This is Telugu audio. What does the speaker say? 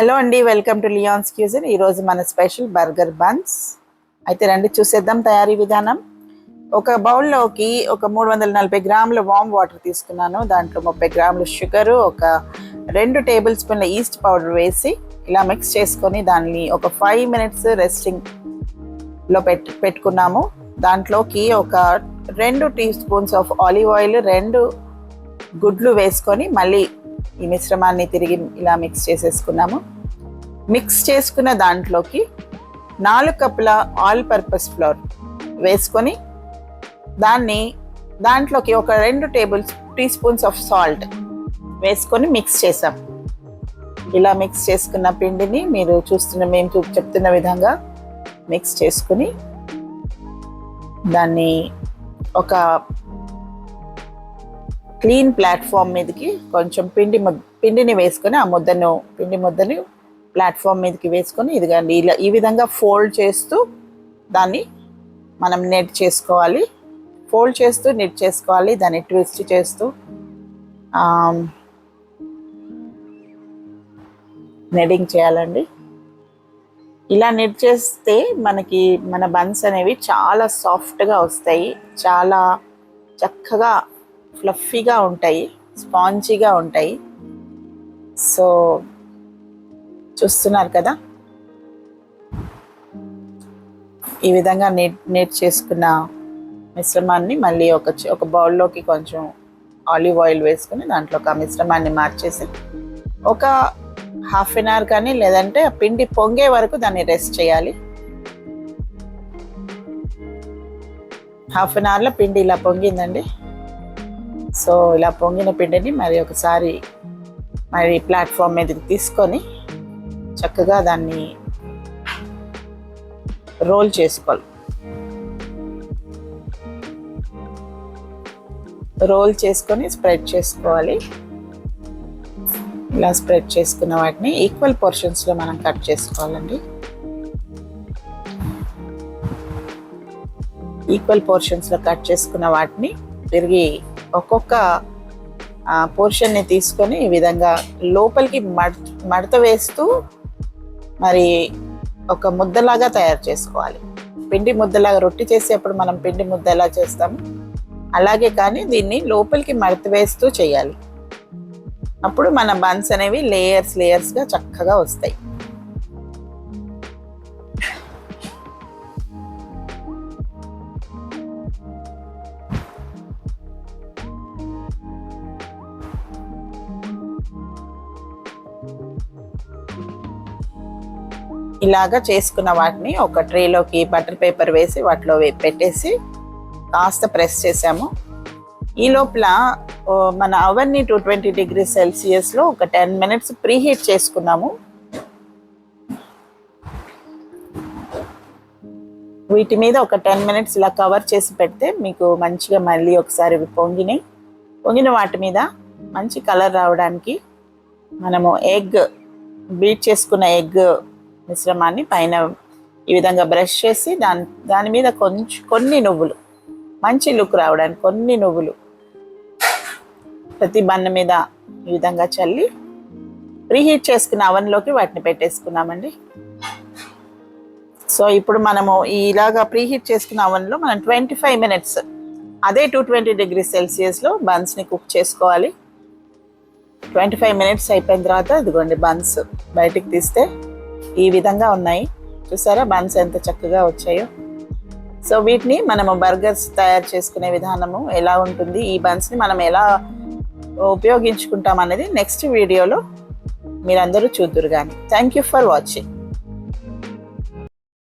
హలో అండి, వెల్కమ్ టు లియాన్స్ క్యూజిన్. ఈరోజు మన స్పెషల్ బర్గర్ బన్స్. అయితే రండి చూసేద్దాం తయారీ విధానం. ఒక బౌల్లోకి ఒక 340 గ్రాముల వామ్ వాటర్ తీసుకున్నాను. దాంట్లో 30 గ్రాముల షుగరు, ఒక 2 టేబుల్ స్పూన్ల ఈస్ట్ పౌడర్ వేసి ఇలా మిక్స్ చేసుకొని దాన్ని ఒక 5 మినిట్స్ రెస్టింగ్లో పెట్టుకున్నాము. దాంట్లోకి ఒక 2 teaspoons of olive oil, 2 గుడ్లు వేసుకొని మళ్ళీ ఈ మిశ్రమాన్ని తిరిగి ఇలా మిక్స్ చేసేసుకున్నాము. మిక్స్ చేసుకున్న దాంట్లోకి 4 కప్పుల ఆల్ పర్పస్ ఫ్లోర్ వేసుకొని దాంట్లోకి ఒక 2 టీ స్పూన్స్ ఆఫ్ సాల్ట్ వేసుకొని మిక్స్ చేసాం. ఇలా మిక్స్ చేసుకున్న పిండిని మేము చెప్తున్న విధంగా మిక్స్ చేసుకుని దాన్ని ఒక క్లీన్ ప్లాట్ఫామ్ మీదకి కొంచెం పిండిని వేసుకొని పిండి ముద్దని ప్లాట్ఫామ్ మీదకి వేసుకొని ఇదిగండి ఇలా ఈ విధంగా ఫోల్డ్ చేస్తూ దాన్ని మనం నెట్ చేసుకోవాలి. దాన్ని ట్విస్ట్ చేస్తూ నెట్టింగ్ చేయాలండి. ఇలా నెట్ చేస్తే మన బన్స్ అనేవి చాలా సాఫ్ట్గా వస్తాయి, చాలా చక్కగా ఫ్లఫీగా ఉంటాయి, స్పాంజీగా ఉంటాయి. సో చూస్తున్నారు కదా, ఈ విధంగా నెట్ చేసుకున్న మిశ్రమాన్ని మళ్ళీ ఒక బౌల్లోకి కొంచెం ఆలివ్ ఆయిల్ వేసుకుని దాంట్లోకి ఆ మిశ్రమాన్ని మార్చేసి ఒక హాఫ్ అన్ అవర్ కానీ లేదంటే పిండి పొంగే వరకు దాన్ని రెస్ట్ చేయాలి. హాఫ్ అన్ అవర్లో పిండి ఇలా పొంగిందండి. సో ఇలా పొంగిన పిండిని ఒకసారి ప్లాట్ఫామ్ మీదకి తీసుకొని చక్కగా దాన్ని రోల్ చేసుకోవాలి. రోల్ చేసుకొని స్ప్రెడ్ చేసుకోవాలి. ఇలా స్ప్రెడ్ చేసుకున్న వాటిని ఈక్వల్ పోర్షన్స్లో మనం కట్ చేసుకోవాలండి. ఈక్వల్ పోర్షన్స్లో కట్ చేసుకున్న వాటిని తిరిగి ఒక్కొక్క పోర్షన్ని తీసుకొని ఈ విధంగా లోపలికి మడత వేస్తూ ఒక ముద్దలాగా తయారు చేసుకోవాలి. పిండి ముద్దలాగా రొట్టి చేసేప్పుడు మనం పిండి ముద్ద ఎలా చేస్తాము అలాగే, కానీ దీన్ని లోపలికి మడత వేస్తూ చేయాలి. అప్పుడు మన బన్స్ అనేవి లేయర్స్గా చక్కగా వస్తాయి. ఇలాగా చేసుకున్న వాటిని ఒక ట్రేలోకి బటర్ పేపర్ వేసి వాటిలో పెట్టేసి కాస్త ప్రెస్ చేసాము. ఈ లోపల మన అవన్నీ 220 డిగ్రీస్ సెల్సియస్లో ఒక 10 మినిట్స్ ప్రీహీట్ చేసుకున్నాము. వీటి మీద ఒక 10 మినిట్స్ ఇలా కవర్ చేసి పెడితే మీకు మంచిగా మళ్ళీ ఒకసారి పొంగిన వాటి మీద మంచి కలర్ రావడానికి మనము బీట్ చేసుకున్న ఎగ్ మిశ్రమాన్ని పైన ఈ విధంగా బ్రష్ చేసి దాని మీద కొన్ని నువ్వులు, మంచి లుక్ రావడానికి కొన్ని నువ్వులు ప్రతి బన్న మీద ఈ విధంగా చల్లి ప్రీహీట్ చేసుకున్న అవన్లోకి వాటిని పెట్టేసుకున్నామండి. సో ఇప్పుడు మనము ఇలాగా ప్రీహీట్ చేసుకున్న అవన్లో మనం 25 మినిట్స్ అదే 220 డిగ్రీస్ సెల్సియస్లో బన్స్ని కుక్ చేసుకోవాలి. 25 మినిట్స్ అయిపోయిన తర్వాత ఇదిగోండి బన్స్ బయటికి తీస్తే ఈ విధంగా ఉన్నాయి. చూసారా బన్స్ ఎంత చక్కగా వచ్చాయో. సో వీటిని మనము బర్గర్స్ తయారు చేసుకునే విధానము ఎలా ఉంటుంది, ఈ బన్స్ని మనం ఎలా ఉపయోగించుకుంటాం అనేది నెక్స్ట్ వీడియోలో మీరందరూ చూద్దురు కానీ. Thank you for watching.